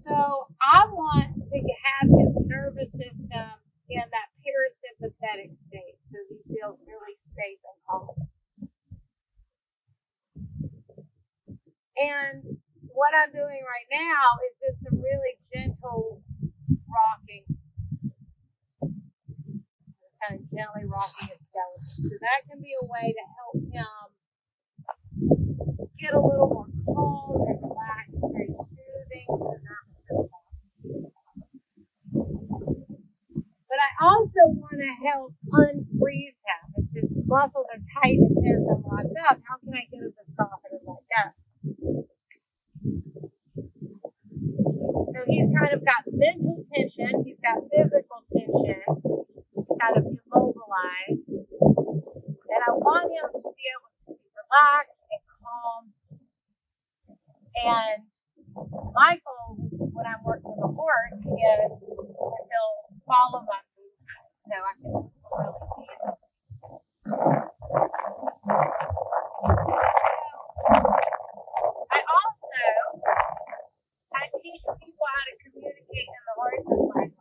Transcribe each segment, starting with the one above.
So I want to have his nervous system in that parasympathetic state so he feels really safe and calm. And what I'm doing right now is just some really gentle rocking, kind of gently rocking his skeleton. So that can be a way to help him get a little more calm and relaxed, very soothing to the nervous system. But I also want to help unfreeze him. If his muscles are tight and tense and locked up, how can I get him to soften and let go? So he's kind of got mental tension, he's got physical tension, kind of immobilized. And I want him to be able to be relaxed and calm. And my goal when I'm working with a horse is that he'll follow my movement so I can really ease him. I teach people how to communicate in the horse's language,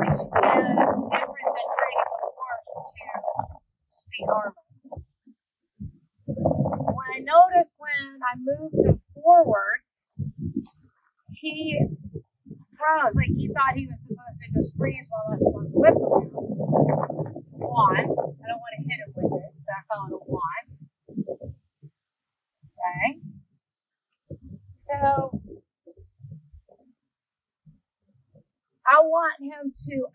which is different than training a horse to speak our language. What I noticed when I moved him forward, he froze, like he thought he was supposed to just freeze while I swung the whip around. One, I don't want to hit him with it, so I call it a one. Okay. So I want him to,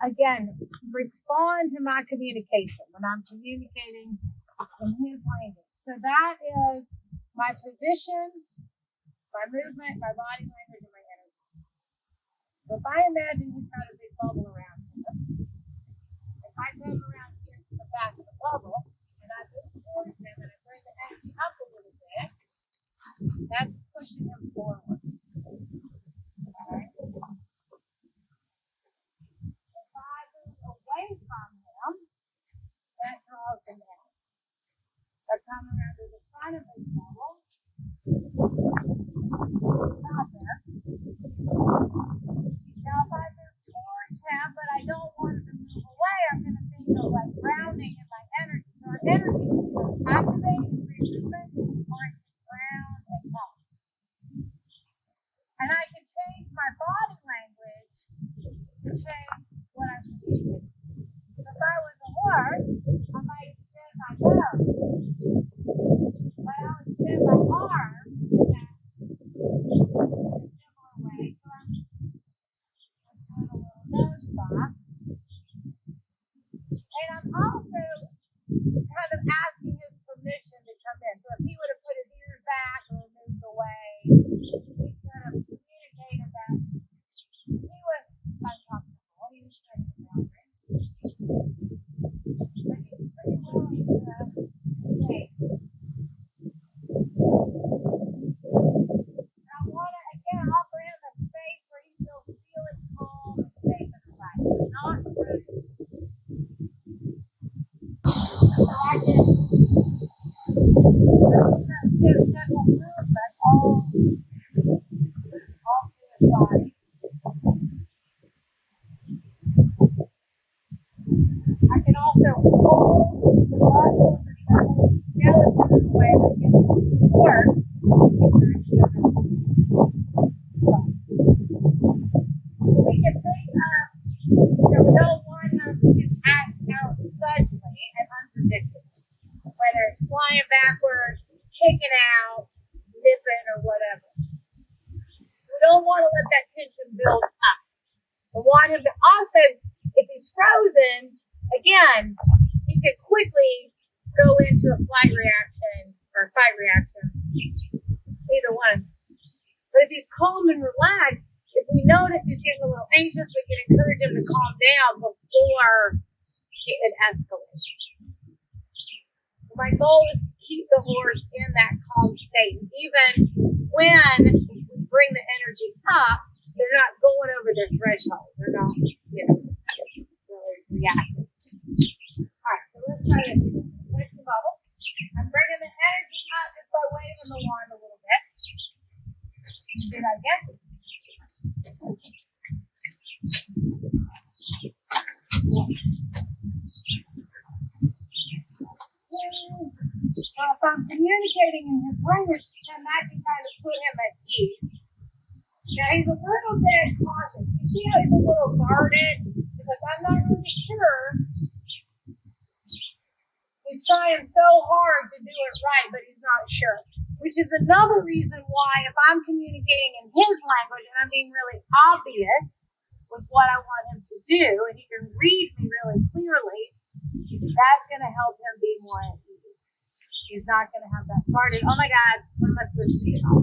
again, respond to my communication when I'm communicating in his language. So that is my position, my movement, my body language, and my energy. So if I imagine he's got a big bubble around him, if I come around here to the back of the bubble and I move towards him and I bring the energy up a little bit, that's pushing him forward. Alright? If I move away from him, that draws him out. If I come around to the front of his bubble, stop there. Now if I move towards him, but I don't want him to move away, I'm going to think of like grounding in my energy. So our energy is either activating movement or it can ground and calm. And I can change my body language to change what I'm communicating. If I was a horse, I might extend my nose. But I'll extend my arm in that similar way. So I'm doing a little nose box. And I'm also kind of asking his permission to come in. So if he would have put his ears back or moved away, he could have communicated that he was uncomfortable. He was trying to boundary. But he was pretty willing to engage. And I want to, again, offer him a space where he feels really calm and safe and relaxed. So not rude. So I can give gentle movement all through his body. I can also hold the muscles and hold the skeleton in a way that gives him support. We can think of, we don't want him to act out suddenly and unpredictably, whether it's flying backwards, kicking out, nipping, or whatever. We don't want to let that tension build up. We want him to also, if he's frozen, again, he could quickly go into a flight reaction or a fight reaction, either one. But if he's calm and relaxed, if we notice he's getting a little anxious, we can encourage him to calm down before it escalates. My goal is to keep the horse in that calm state. Even when we bring the energy up, they're not going over their threshold. They're not, really reactive. Alright, so let's try this. Push the bubble. I'm bringing the energy up just by waving the wand a little bit. See that? that again. Well, if I'm communicating in his language, then that can kind of put him at ease. Now he's a little bit cautious. You see how he's a little guarded? He's like, I'm not really sure. He's trying so hard to do it right, but he's not sure. Which is another reason why if I'm communicating in his language and I'm being really obvious with what I want him to do, and he can read me really clearly, that's going to help him be more at ease. He's not going to have that guarded, oh my God, what am I supposed to do? Now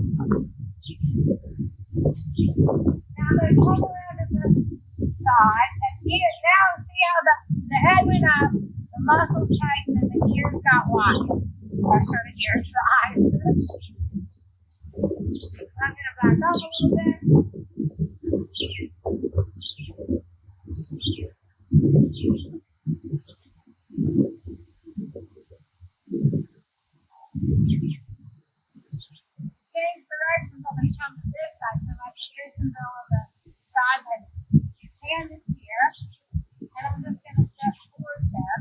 I'm going to come around to the side, and here, now see how the head went up, the muscles tightened, and the ears got wide. Or sort of ear size. I'm going to back up a little bit. Change directions. I'm going to come to this side. So my position's on the side. My hand is here. And I'm just going to step towards them.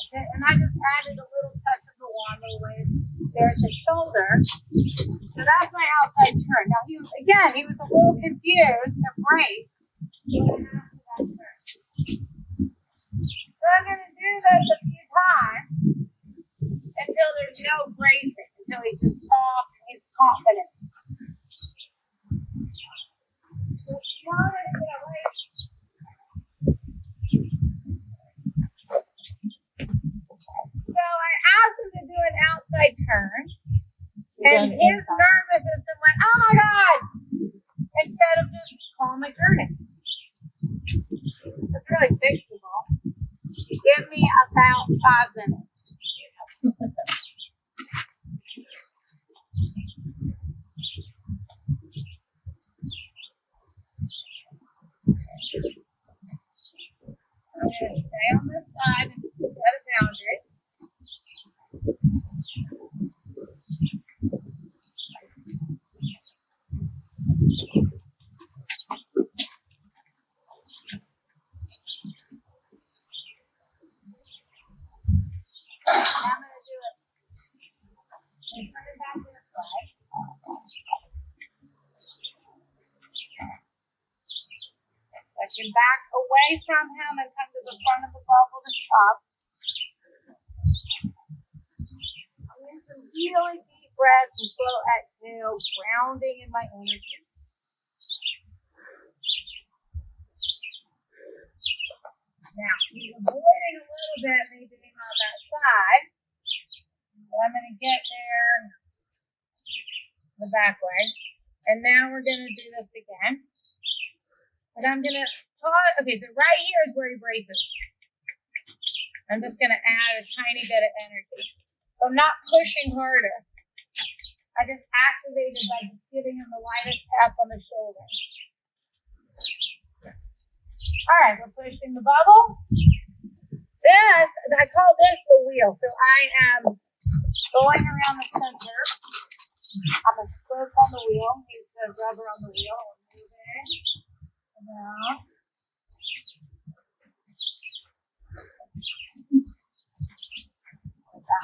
And I just added a little touch of the wand away there at the shoulder. So that's my outside turn. Now he was a little confused to brace. So I'm going to do this a few times until there's no bracing, until he's just soft and he's confident. So now I'm going to get away. So I asked him to do an outside turn, and his nervous system went, oh my God, instead of just calmly turning. It's really fixable. Give me about 5 minutes. I'm going to stay on this side and set a boundary. I'm going to do it and turn it back this way. I can back away from him and come to the front of the bubble to stop. I'm in some really deep breaths and slow exhales, grounding in my energy. Now, he's avoiding a little bit, me being on that side. I'm going to get there the back way. And now we're going to do this again. But I'm going to pause. Okay, so right here is where he braces. I'm just going to add a tiny bit of energy. So I'm not pushing harder. I just activated by just giving him the lightest tap on the shoulder. All right, we're pushing the bubble. This, I call this the wheel. So I am going around the center. I'm a spoke on the wheel. He's the rubber on the wheel. We're moving. Now,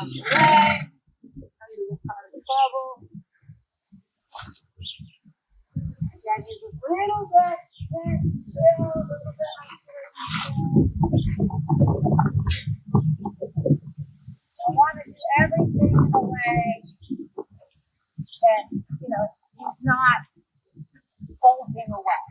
out the way, under the part of the bubble. Again, he's a little bit still, a little bit so I want to do everything in a way that, he's not bolting away.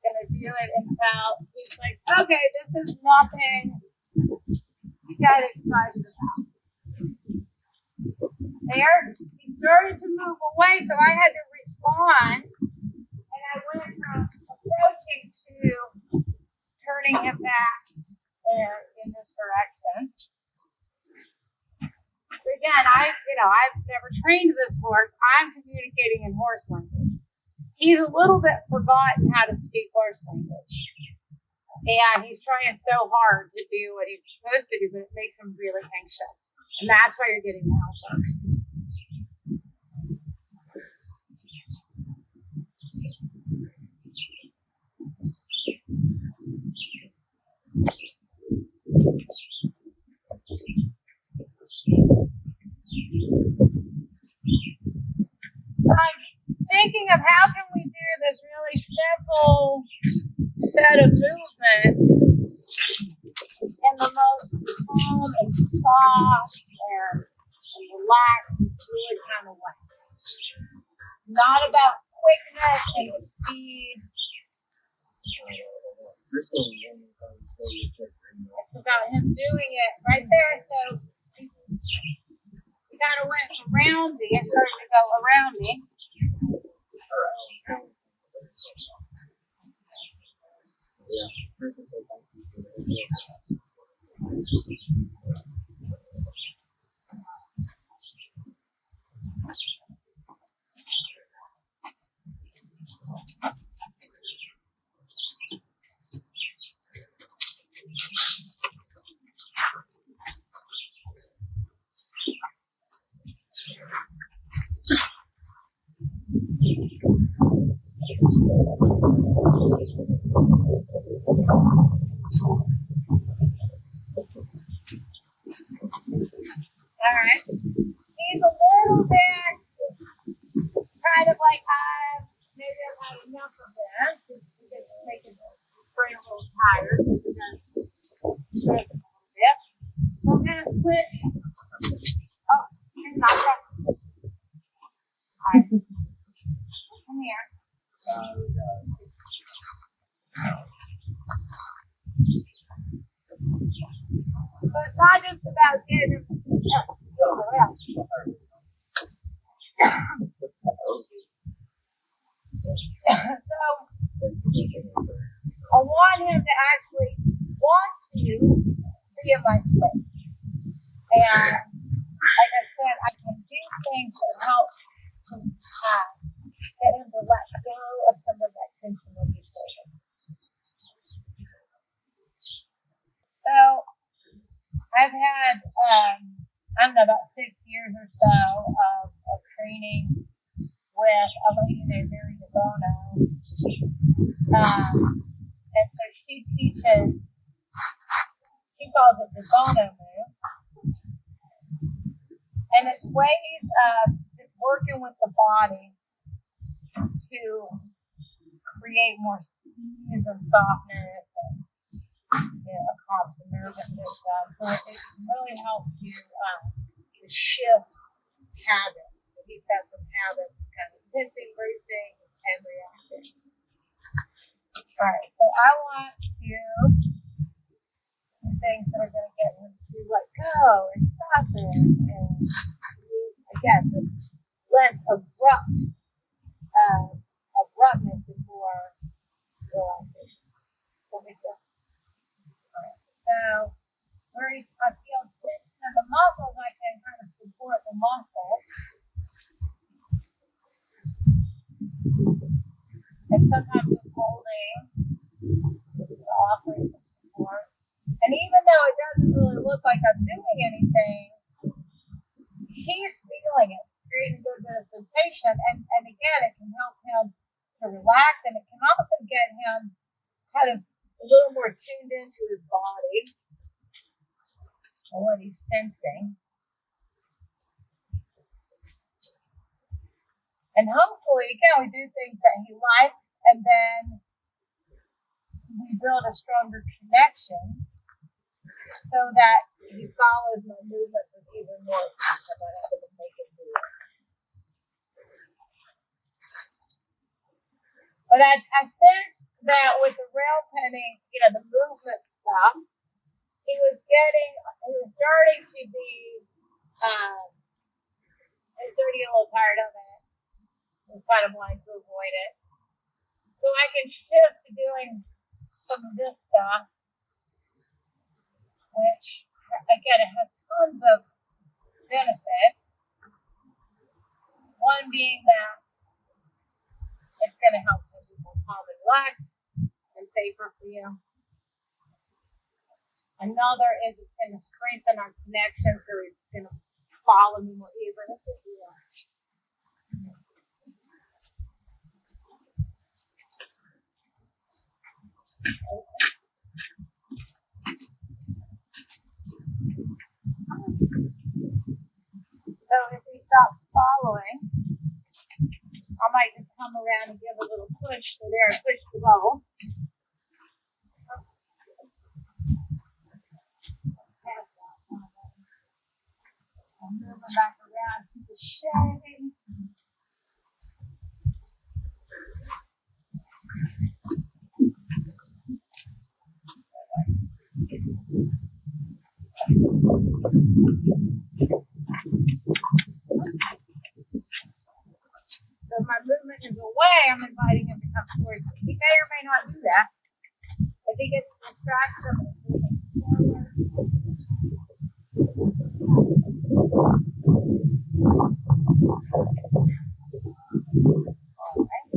Going to do it until he's like, okay, this is nothing you got excited about. There, he started to move away, so I had to respond, and I went from approaching to turning him back in this direction. So again, I've never trained this horse. I'm communicating in horse language. He's a little bit forgotten how to speak horse language. And he's trying so hard to do what he's supposed to do, but it makes him really anxious. And that's why you're getting malnourished. thinking of how can we do this really simple set of movements in the most calm and soft and relaxed and fluid kind of way. Not about quickness and speed. It's about him doing it right there. So we kind of went around me. It started to go around me. Alright. He's a little bit kind of like maybe I've had enough of this. Just because it's making the brain a little tired. So I'm gonna switch. Oh, here's my truck. Alright. Come here. So it's not just about getting him. So I want him to actually want to be in my space. And like I said, I can do things that help get him to let go of some of that tension that he's holding. So I've had, I don't know, about 6 years or so of training with a lady named Mary DeBono. And so she teaches, she calls it the Bono move. And it's ways of just working with the body to create more ease and softness and calm the nervous system. So it really helps you to shift habits. So he's got some habits, kind of tensing, bracing, and reacting. All right, so I want to do things that are going to get him to let go and soften and again, less abruptness and more relaxation. So where I feel tension in the muscles, I can kind of support the muscles. And sometimes just holding, offering some support. And even though it doesn't really look like I'm doing anything, he's feeling it, creating a good bit of sensation. And again, it can help him to relax, and it can also get him kind of a little more tuned into his body and what he's sensing. And hopefully, again, we do things that he likes, and then we build a stronger connection so that he follows my movement with even more ease. I'm not having to make him do it. But I sensed that with the rail penning, the movement stuff, he was starting to be, he was starting to get a little tired of it. I was kind of wanting to avoid it. So I can shift to doing some of this stuff, which, again, it has tons of benefits. One being that it's going to help you be more calm and relaxed and safer for you. Another is it's going to strengthen our connection, so it's going to follow me more easily. So if we stop following, I might just come around and give a little push. So there, I pushed the bowl. I'm moving back around to the shade. So if my movement is away, I'm inviting him to come towards me. He may or may not do that. If he gets distracted, I'm going to move him forward. Alright.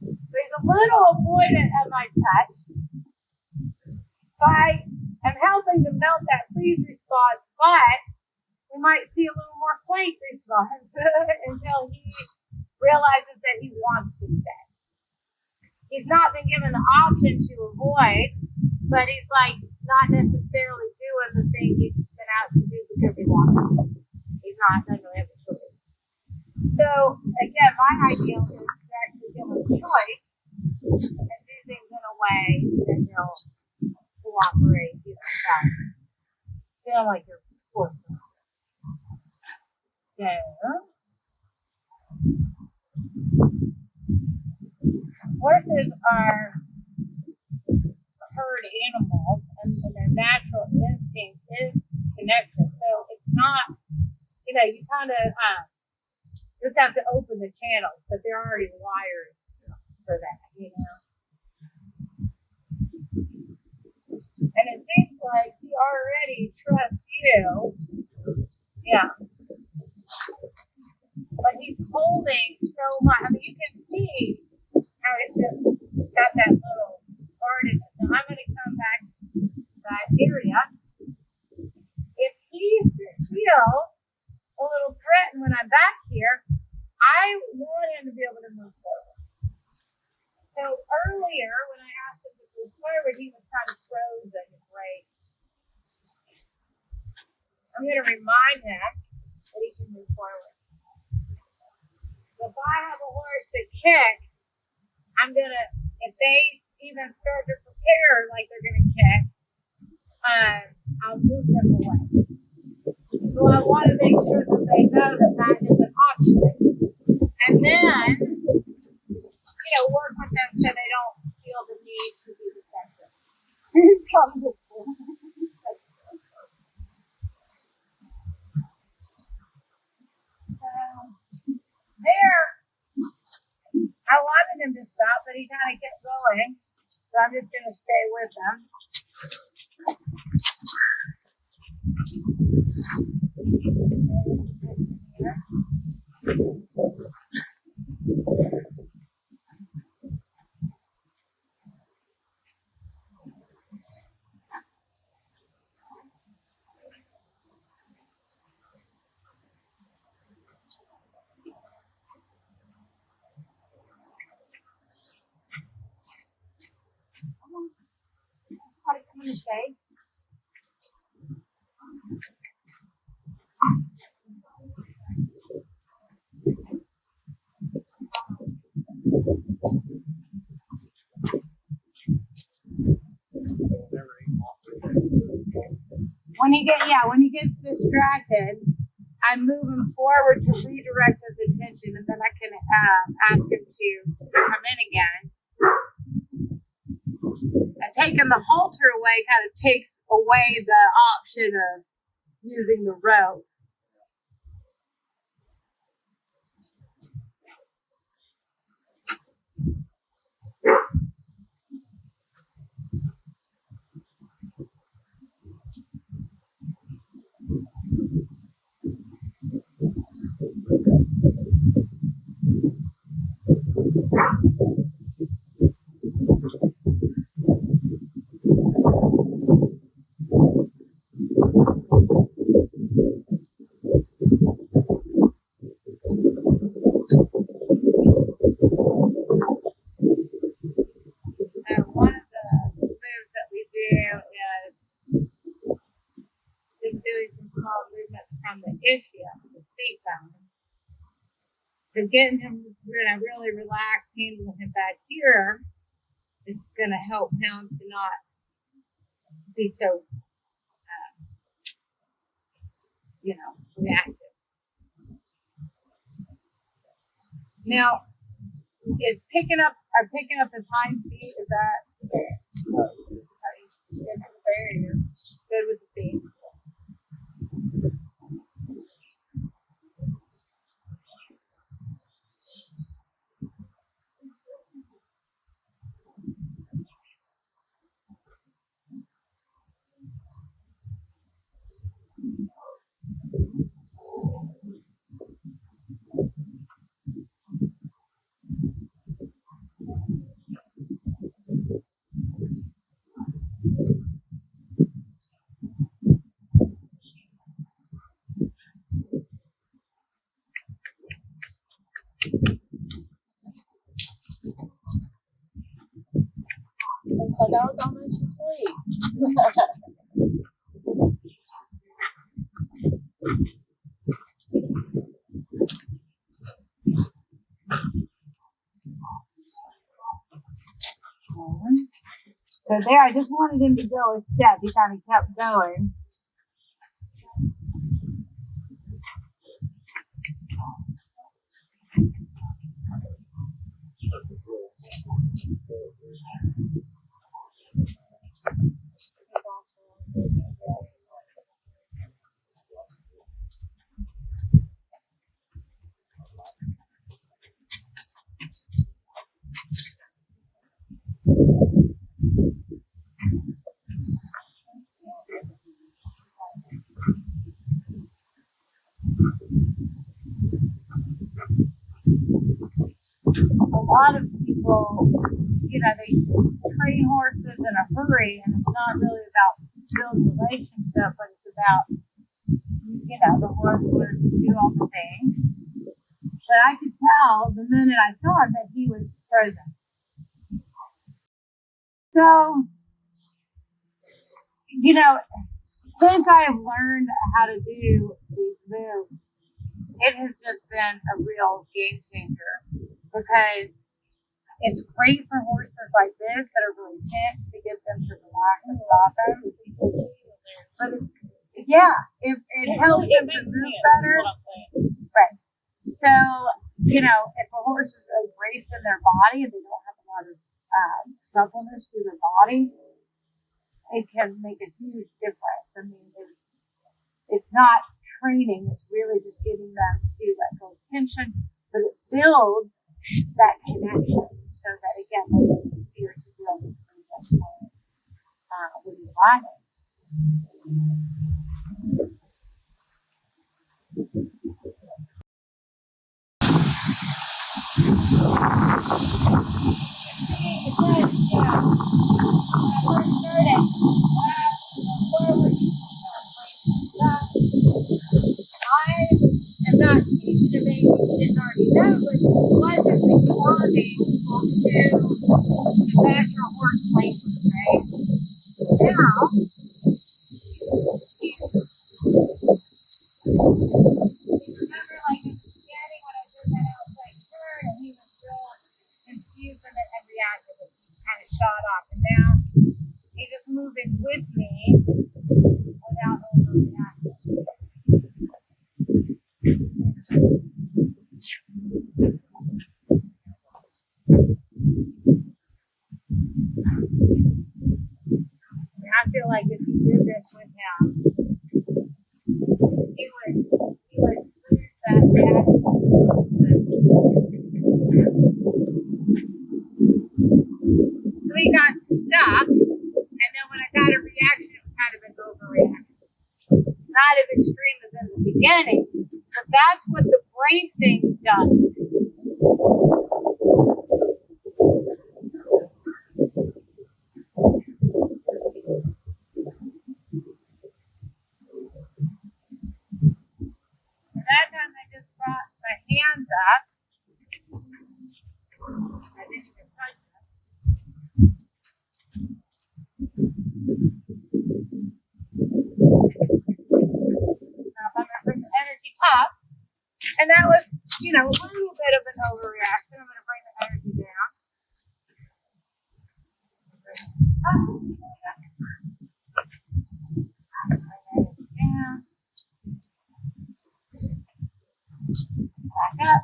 So he's a little avoidant of my touch. So I am helping to melt that freeze response, but we might see a little more flank response until he realizes that he wants to stay. He's not been given the option to avoid, but he's like not necessarily doing the thing he's been out to do because he wants to. He's not going to have a choice. So again, my ideal is to actually give him a choice and do things in a way that he'll cooperate, feel like you're forced. So horses are herd animals, and their natural instinct is connection. So it's not, you kind of just have to open the channels, but they're already wired for that, And it seems like he already trusts you. Yeah. But he's holding so much. I mean, you can see how it's just got that little hardness. Now I'm going to come back to that area. If he feels a little threatened when I'm back here, I want him to be able to move forward. So earlier, when I asked him to move forward, he was kind of frozen and great. I'm going to remind him that he can move forward. If I have a horse that kicks, I'm going to, if they even start to prepare like they're going to kick, I'll move them away. So I want to make sure that they know that that is an option. And then, work with them so they don't feel the need to be defensive. There, I wanted him to stop, but he kind of kept going. So I'm just going to stay with him. I'm going to stay. When he gets distracted, I move him forward to redirect his attention, and then I can ask him to come in again. Taking the halter away kind of takes away the option of using the rope. One of the moves that we do is doing some small movements from the ischium, the seat bone. So getting him really relaxed, handling him back here is going to help him to not be so, reactive. Now, is picking up his hind feet, is that good with the feet? It's like I was almost asleep. So there, I just wanted him to go a step. He kind of kept going. A lot of people, they train horses in a hurry, and it's not really about building relationship, but it's about, the horse learns to do all the things. But I could tell the minute I saw it that he was frozen. So, since I have learned how to do these moves, it has just been a real game changer because it's great for horses like this that are really tense to get them to relax and soften. But it helps them to move better. Right. So, if a horse is really braced in their body and they don't have a lot of suppleness through their body, it can make a huge difference. I mean, it's not training, it's really just getting them to let go of tension, but it builds that connection so that, again, it's easier to build with your body. I am not teaching a baby who didn't already know, but wasn't responding to natural horse places, right? Now, remember, like in the beginning when I did that outside turn, and he was real confused and reactive, and he kind of shot off. And now he's just moving with me without overreacting. I feel like if you did this with him, he would lose that reaction. So he got stuck, and then when I got a reaction, it was kind of an overreaction. Not as extreme as in the beginning, but that's what the bracing does. That time I just brought my hands up. I didn't even touch them. Now if I'm going to bring the energy up, And that was, a little bit of an overreaction. I'm going to bring the energy down. Down. Back up.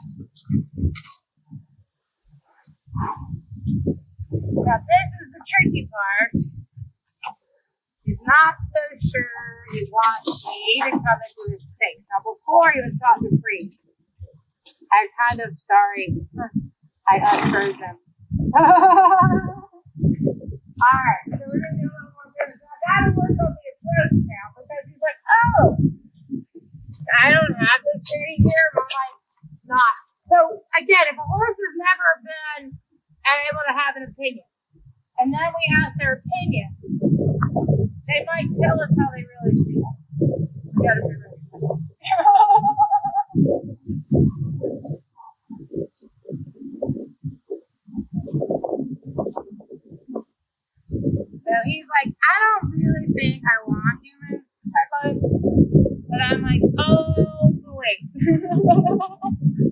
Now this is the tricky part. He's not so sure he wants me to come into his space. Now before he was taught to freeze. I'm kind of sorry. I unfroze him. Alright, so we're gonna do a little more business. I gotta work on the approach now because he's like, oh, I don't have to stay here, but like not. So again, if a horse has never been able to have an opinion, and then we ask their opinion, they might tell us how they really feel. We gotta be ready. So he's like, I don't really think I want humans. But I'm like, oh boy.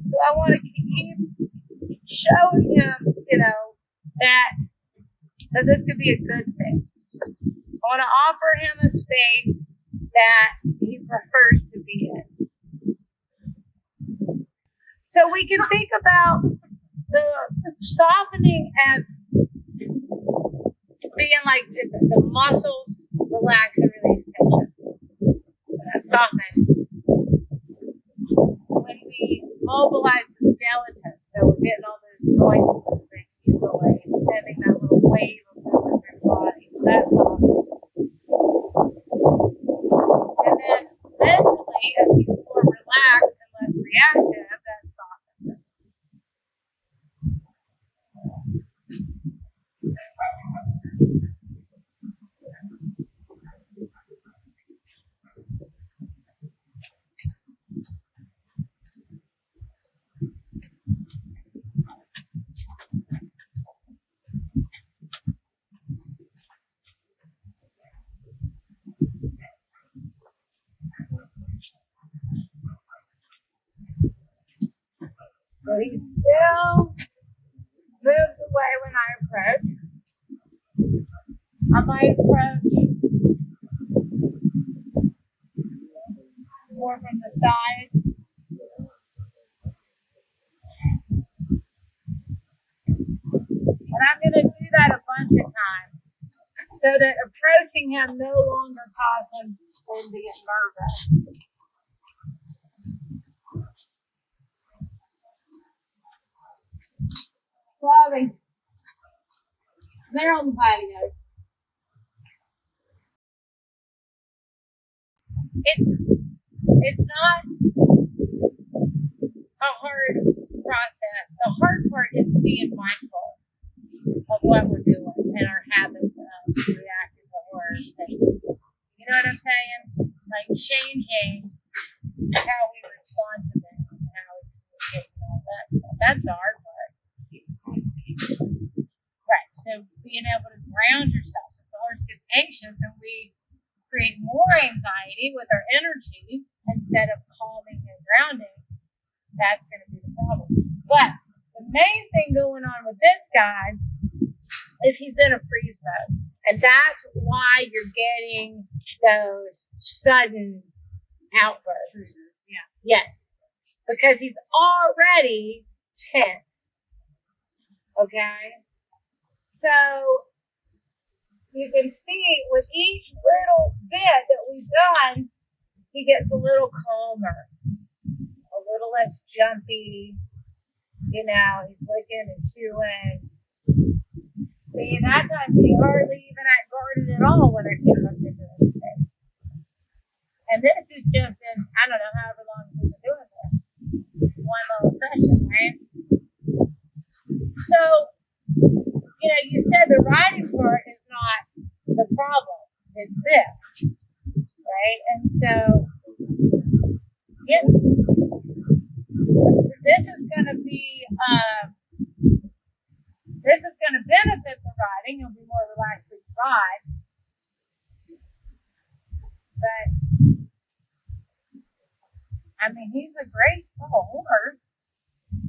So I want to keep showing him, that this could be a good thing. I want to offer him a space that he prefers to be in. So we can think about the softening as being like the muscles relax and release tension. That softens when we mobilize the skeleton. So we're getting all those joints moving easily and sending that little wave of movement through the body. That's softens. And then mentally, as he's more relaxed and less reactive, that softens. So he still moves away when I approach. I might approach more from the side. And I'm going to do that a bunch of times so that approaching him no longer causes him to get nervous. Bobby, they're on the patio. It's not a hard process. The hard part is being mindful of what we're doing and our habits of reacting to horror things. You know what I'm saying? Like changing how we respond to them and how we communicate and all that stuff. That's the hard part. Right. So being able to ground yourself. So if the horse gets anxious and we create more anxiety with our energy instead of calming and grounding, that's going to be the problem. But the main thing going on with this guy is he's in a freeze mode. And that's why you're getting those sudden outbursts. Yeah. Yes. Because he's already tense. Okay? So you can see with each little bit that we've done, he gets a little calmer, a little less jumpy. He's licking and chewing. See, that time he hardly even had guarded at all when I came up into his space. And this is just in, I don't know, however long we've been doing this. One little session, right? So, you said the riding part is not the problem. It's this, right? And so, this is going to be, this is going to benefit the riding. You'll be more relaxed with the ride. But I mean, he's a great little horse.